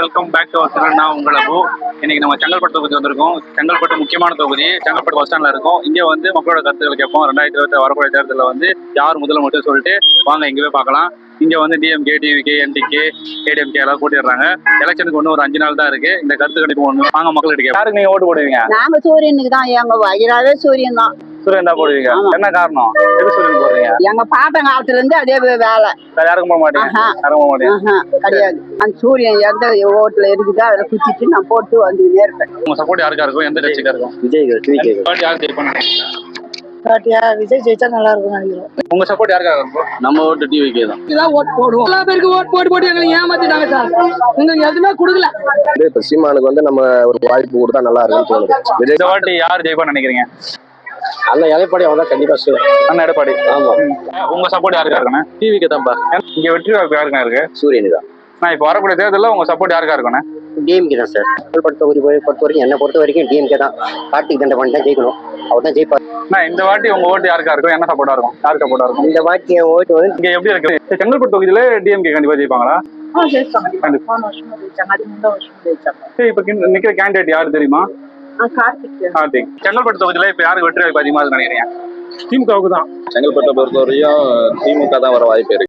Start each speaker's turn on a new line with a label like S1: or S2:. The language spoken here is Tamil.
S1: Welcome back to our channel. நான் உங்கள் அபு. இன்னைக்கு நம்ம செங்கல்பட்டு தொகுதி வந்திருக்கோம். செங்கல்பட்டு முக்கியமான தொகுதி. செங்கல்பட்டு பஸ் ஸ்டாண்ட்ல இருக்கும். இங்கே வந்து மக்களோட கருத்துக்களை கேட்போம். 2020 வரக்கூடிய தேர்தலில் வந்து யார் முதலமைச்சர் சொல்லிட்டு வாங்க இங்கேயே பார்க்கலாம். இங்கே வந்து டிஎம்கே, டிவிகே, என்டிகே, ஏடிஎம்கே எல்லாம் போட்டிடுறாங்க. எலெக்ஷனுக்கு ஒன்றும் ஒரு 5 நாள் தான் இருக்கு. இந்த கருத்து கணிப்பு ஒன்று வாங்க மக்கள்கிட்ட. யாருக்கு நீங்க ஓட்டு போடுவீங்க?
S2: நாங்க சூரியனுக்கு தான். எங்க வயிறாவே சூரியன் தான்.
S1: சூரியன் தான் போடுவீங்க? என்ன காரணம்? எது சூரியன் போடுறீங்க?
S2: எங்க பாட்டன் காலத்துல இருந்து அதே வேலை.
S1: யாருக்கும் போக மாட்டீங்க? யாரும் போக மாட்டீங்க?
S2: கிடையாது. அந்த சூரியன் எந்த ஓட்டுல இருக்குதோ அதை குத்திட்டு நான் போட்டு வந்துக்கிட்டே இருப்பேன்.
S1: உங்க சப்போர்ட் யாருக்கா இருக்கும்? எந்த கட்சிக்கா இருக்கும்?
S2: விஜய்
S1: யார் ஜெயிப்பாங்க?
S2: விஜய் ஜெயிச்சா நல்லா இருக்கும் நினைக்கிறோம்.
S1: உங்க சப்போர்ட் யாருக்காக இருக்கும்? நம்ம ஓட்டு டிவிகே தான்.
S2: இதான் ஓட்டு போடுவோம். எல்லா பேருக்கு ஓட்டு போட்டு எங்களை ஏமாத்திட்டாங்க சார். உங்களுக்கு எதுவுமே கொடுக்கல.
S3: இப்ப சீமானுக்கு வந்து நம்ம ஒரு வாய்ப்பு கொடுத்தா நல்லா இருக்கும்னு தோணுது.
S1: இந்த வாட்டி யார் ஜெயிப்பான்னு நினைக்கிறீங்க?
S3: அல்ல எடப்பாடி அவங்க தான் கண்டிப்பா செய்யும்.
S1: அண்ணா எடப்பாடி.
S3: ஆமா.
S1: உங்க சப்போர்ட் யாருக்கா இருக்குண்ணா?
S3: டிவிக்கு தான்ப்பா.
S1: இங்க வெற்றி வாய்ப்பு யாருக்கா இருக்கு?
S3: சூரியனு தான்.
S1: நான் இப்ப வரக்கூடிய தேர்தலில் உங்க சப்போர்ட் யாருக்கா இருக்குண்ணா?
S3: டிஎம்கே தான் சார். செங்கல்பட்டு தொகுதி பொறுத்த வரைக்கும் என்னை பொறுத்த வரைக்கும் டிஎம்கே தான். கார்த்திக் தண்டபாணி தான் ஜெயிக்கணும். அவர் தான் ஜெயிப்பார்.
S1: இந்த வாட்டி உங்க ஓட்டு யாருக்கா இருக்கும்? என்ன சப்போர்ட்டா இருக்கும்? யாருக்கு சப்போர்ட்டா இருக்கும்?
S3: இந்த வாட்டி ஓட்டு வந்து
S1: இங்க எப்படி இருக்கு? செங்கல்பட்டு தொகுதியில டிஎம்கே கண்டிப்பா ஜெயிப்பாங்களா? சரி, இப்ப நிக்கிற கேண்டிடேட் யாரு தெரியுமா? கார்த்திக். செங்கல்பட்டு தொகுதியில இப்ப யாருக்கு வெற்றி வாய்ப்பு அதிகமா நினைக்கிறீங்க?
S3: திமுகவுக்கு தான். செங்கல்பட்டை பொறுத்த வரையும் திமுக தான் வர வாய்ப்பு இருக்கு.